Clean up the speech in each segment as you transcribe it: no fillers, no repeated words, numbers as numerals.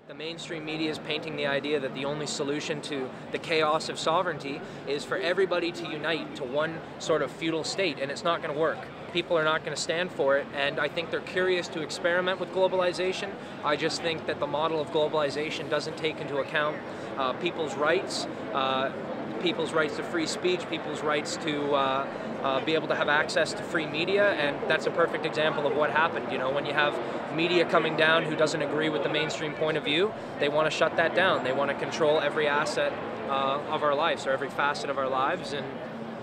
The mainstream media is painting the idea that the only solution to the chaos of sovereignty is for everybody to unite to one sort of feudal state, and it's not going to work. People are not going to stand for it, and I think they're curious to experiment with globalization. I just think that the model of globalization doesn't take into account people's rights to free speech, people's rights to be able to have access to free media, and that's a perfect example of what happened. You know, when you have media coming down who doesn't agree with the mainstream point of view, they want to shut that down. They want to control every asset of our lives, or every facet of our lives, and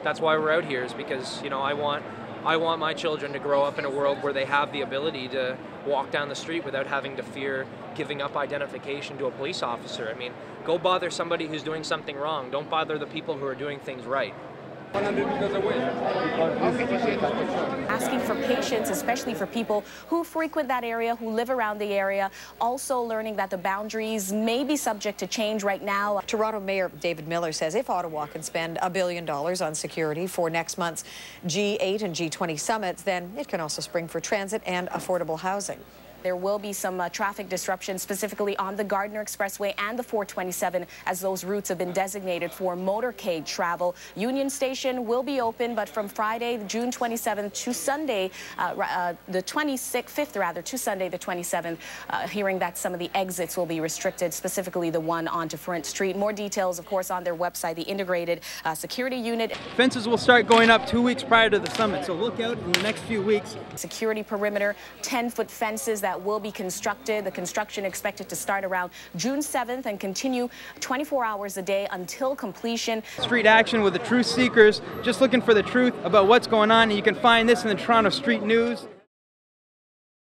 that's why we're out here, is because, you know, I want my children to grow up in a world where they have the ability to walk down the street without having to fear giving up identification to a police officer. I mean, go bother somebody who's doing something wrong. Don't bother the people who are doing things right. 100 meters away. Asking for patience, especially for people who frequent that area, who live around the area. Also learning that the boundaries may be subject to change right now. Toronto Mayor David Miller says if Ottawa can spend $1 billion on security for next month's G8 and G20 summits, then it can also spring for transit and affordable housing. There will be some traffic disruption, specifically on the Gardiner Expressway and the 427, as those routes have been designated for motorcade travel. Union Station will be open, but from Friday, June 27th to Sunday, the 25th, to Sunday, the 27th, hearing that some of the exits will be restricted, specifically the one onto Front Street. More details, of course, on their website, the integrated security unit. Fences will start going up 2 weeks prior to the summit, so look out in the next few weeks. Security perimeter, 10-foot fences that will be constructed. The construction expected to start around June 7th and continue 24 hours a day until completion. Street action with the truth seekers, just looking for the truth about what's going on, and you can find this in the Toronto Street News.